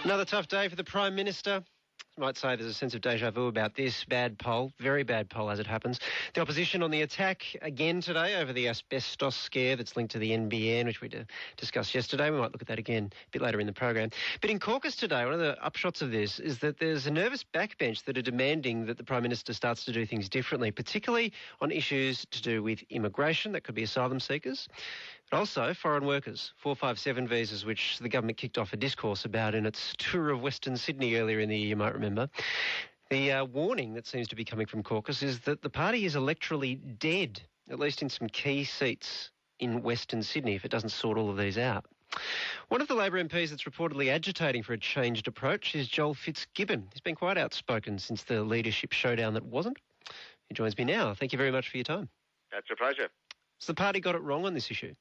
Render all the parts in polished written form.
Another tough day for the Prime Minister. I might say there's a sense of déjà vu about this bad poll, very bad poll as it happens. The opposition on the attack again today over the asbestos scare that's linked to the NBN, which we discussed yesterday. We might look at that again a bit later in the program. But in caucus today, one of the upshots of this is that there's a nervous backbench that are demanding that the Prime Minister starts to do things differently, particularly on issues to do with immigration. That could be asylum seekers. But also foreign workers, 457 visas, which the government kicked off a discourse about in its tour of Western Sydney earlier in the year, you might remember. The warning that seems to be coming from caucus is that the party is electorally dead, at least in some key seats in Western Sydney, if it doesn't sort all of these out. One of the Labor MPs that's reportedly agitating for a changed approach is Joel Fitzgibbon. He's been quite outspoken since the leadership showdown that wasn't. He joins me now. Thank you very much for your time. That's a pleasure. So the party got it wrong on this issue?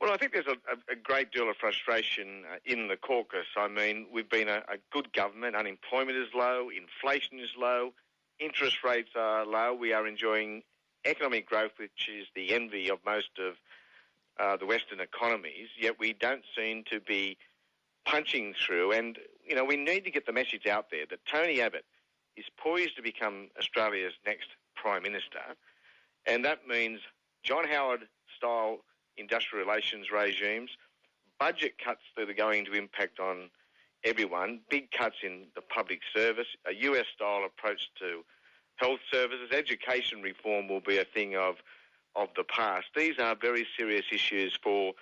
Well, I think there's a great deal of frustration in the caucus. I mean, we've been a good government. Unemployment is low, inflation is low, interest rates are low. We are enjoying economic growth, which is the envy of most of the Western economies, yet we don't seem to be punching through. And, you know, we need to get the message out there that Tony Abbott is poised to become Australia's next Prime Minister, and that means John Howard-style industrial relations regimes, budget cuts that are going to impact on everyone, big cuts in the public service, a US-style approach to health services, education reform will be a thing of the past. These are very serious issues for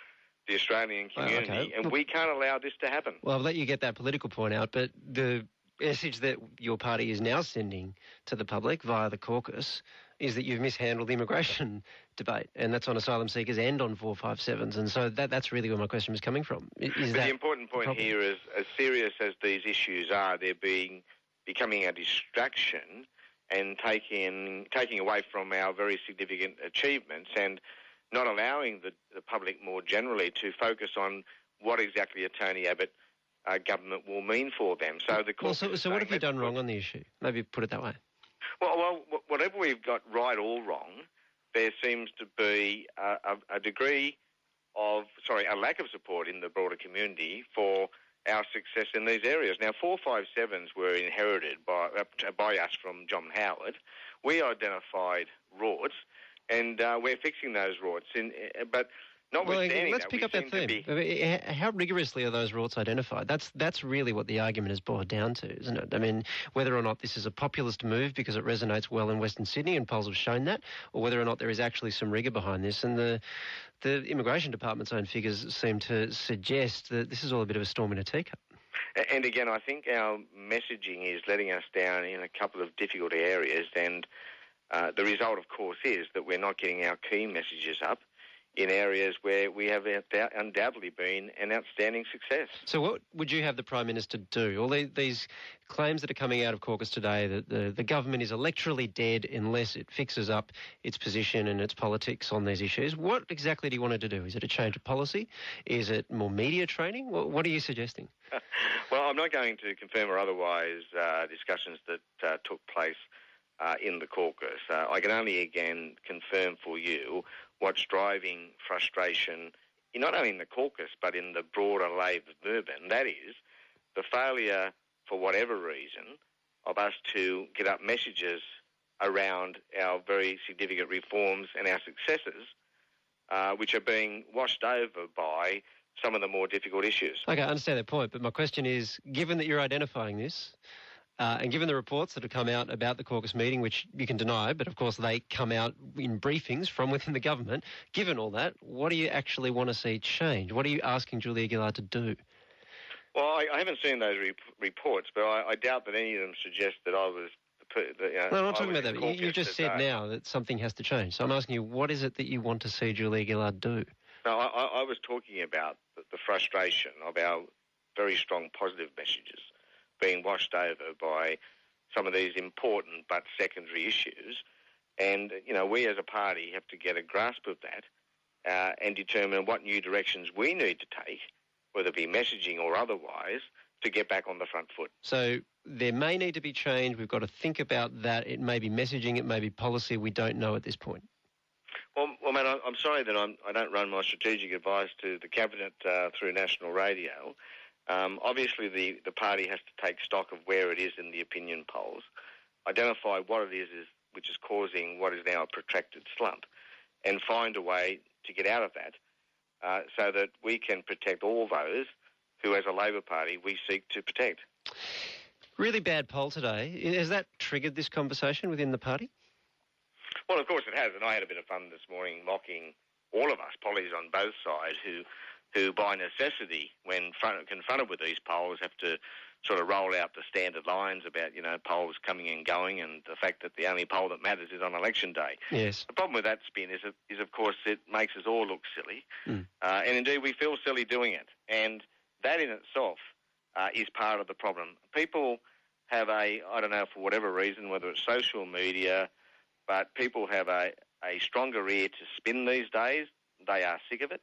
the Australian community, and we can't allow this to happen. Well, I'll let you get that political point out, but the message that your party is now sending to the public via the caucus is that you've mishandled the immigration debate, and that's on asylum seekers and on 457s, and so that's really where my question was coming from. The important point here is, as serious as these issues are, they're becoming a distraction and taking away from our very significant achievements and not allowing the public more generally to focus on what exactly a Tony Abbott government will mean for them. So what have you done wrong on the issue? Maybe put it that way. Well, whatever we've got right or wrong, there seems to be a lack of support in the broader community for our success in these areas. Now, 457s were inherited by us from John Howard. We identified rorts, and we're fixing those rorts. But notwithstanding let's pick up that theme. How rigorously are those rorts identified? That's really what the argument is boiled down to, isn't it? I mean, whether or not this is a populist move because it resonates well in Western Sydney, and polls have shown that, or whether or not there is actually some rigour behind this. And the Immigration Department's own figures seem to suggest that this is all a bit of a storm in a teacup. And again, I think our messaging is letting us down in a couple of difficult areas, and the result, of course, is that we're not getting our key messages up in areas where we have undoubtedly been an outstanding success. So what would you have the Prime Minister do? All these claims that are coming out of caucus today that the government is electorally dead unless it fixes up its position and its politics on these issues. What exactly do you want it to do? Is it a change of policy? Is it more media training? What are you suggesting? Well, I'm not going to confirm or otherwise discussions that took place in the caucus. I can only again confirm for you what's driving frustration, not only in the caucus but in the broader Labor movement. And that is the failure, for whatever reason, of us to get up messages around our very significant reforms and our successes, which are being washed over by some of the more difficult issues. Okay, I understand that point, but my question is, given that you're identifying this, and given the reports that have come out about the caucus meeting, which you can deny, but of course they come out in briefings from within the government, given all that, what do you actually want to see change? What are you asking Julia Gillard to do? Well, I haven't seen those reports, but I doubt that any of them suggest that I was... No, I'm not talking about that. You just said now that something has to change. So I'm asking you, what is it that you want to see Julia Gillard do? No, I was talking about the frustration of our very strong positive messages being washed over by some of these important but secondary issues. And, we as a party have to get a grasp of that and determine what new directions we need to take, whether it be messaging or otherwise, to get back on the front foot. So there may need to be change. We've got to think about that. It may be messaging, it may be policy. We don't know at this point. Well, man, I'm sorry that I don't run my strategic advice to the Cabinet through national radio. Obviously, the party has to take stock of where it is in the opinion polls, identify what it is which is causing what is now a protracted slump, and find a way to get out of that so that we can protect all those who, as a Labor Party, we seek to protect. Really bad poll today. Has that triggered this conversation within the party? Well, of course it has, and I had a bit of fun this morning mocking all of us, pollies on both sides, who by necessity, when confronted with these polls, have to sort of roll out the standard lines about, polls coming and going, and the fact that the only poll that matters is on election day. Yes. The problem with that spin is of course, it makes us all look silly, and indeed we feel silly doing it, and that in itself is part of the problem. People have I don't know, for whatever reason, whether it's social media, but people have a stronger ear to spin these days. They are sick of it.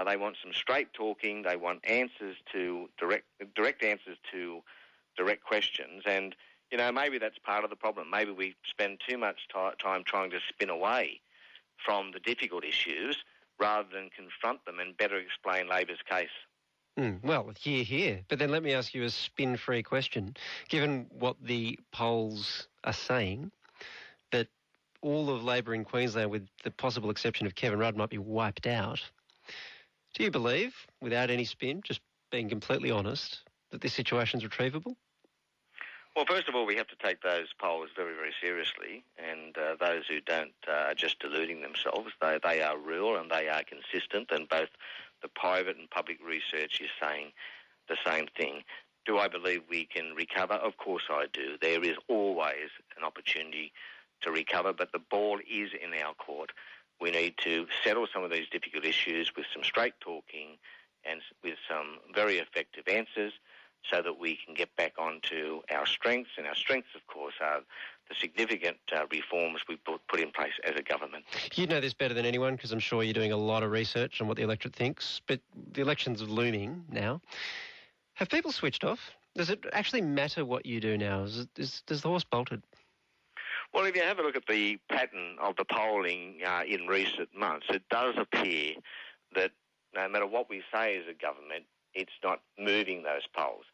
They want some straight talking. They want answers to direct answers to direct questions. And, maybe that's part of the problem. Maybe we spend too much time trying to spin away from the difficult issues rather than confront them and better explain Labor's case. Well, here. But then let me ask you a spin-free question. Given what the polls are saying, that all of Labor in Queensland, with the possible exception of Kevin Rudd, might be wiped out, do you believe, without any spin, just being completely honest, that this situation is retrievable? Well, first of all, we have to take those polls very, very seriously, and those who don't are just deluding themselves. They are real and they are consistent, and both the private and public research is saying the same thing. Do I believe we can recover? Of course I do. There is always an opportunity to recover, but the ball is in our court. We need to settle some of these difficult issues with some straight talking and with some very effective answers so that we can get back onto our strengths. And our strengths, of course, are the significant reforms we put in place as a government. You know this better than anyone because I'm sure you're doing a lot of research on what the electorate thinks, but the election's looming now. Have people switched off? Does it actually matter what you do now? Does the horse bolted? Well, if you have a look at the pattern of the polling in recent months, it does appear that no matter what we say as a government, it's not moving those polls.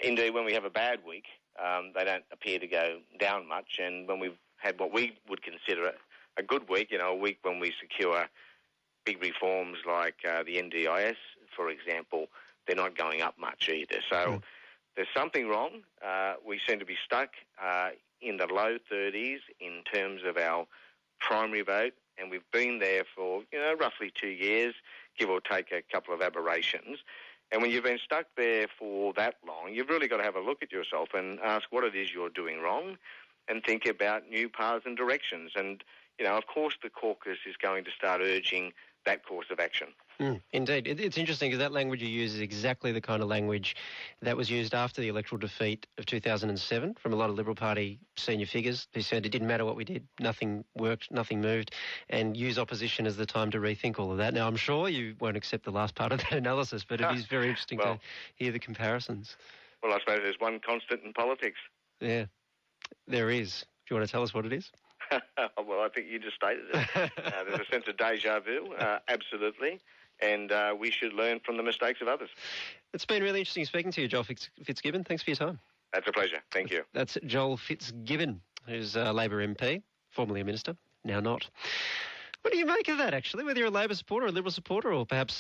Indeed, when we have a bad week, they don't appear to go down much, and when we've had what we would consider a good week, a week when we secure big reforms like the NDIS, for example, they're not going up much either. So there's something wrong. We seem to be stuck in the low 30s in terms of our primary vote, and we've been there for, roughly 2 years, give or take a couple of aberrations. And when you've been stuck there for that long, you've really got to have a look at yourself and ask what it is you're doing wrong and think about new paths and directions. And, of course the caucus is going to start urging that course of action. Indeed. It's interesting because that language you use is exactly the kind of language that was used after the electoral defeat of 2007 from a lot of Liberal Party senior figures who said it didn't matter what we did, nothing worked, nothing moved, and use opposition as the time to rethink all of that. Now, I'm sure you won't accept the last part of that analysis, but it is very interesting to hear the comparisons. Well, I suppose there's one constant in politics. Yeah, there is. Do you want to tell us what it is? Well, I think you just stated it. There's a sense of déjà vu, absolutely, and we should learn from the mistakes of others. It's been really interesting speaking to you, Joel Fitzgibbon. Thanks for your time. That's a pleasure. Thank you. That's Joel Fitzgibbon, who's a Labor MP, formerly a minister, now not. What do you make of that, actually, whether you're a Labor supporter, a Liberal supporter, or perhaps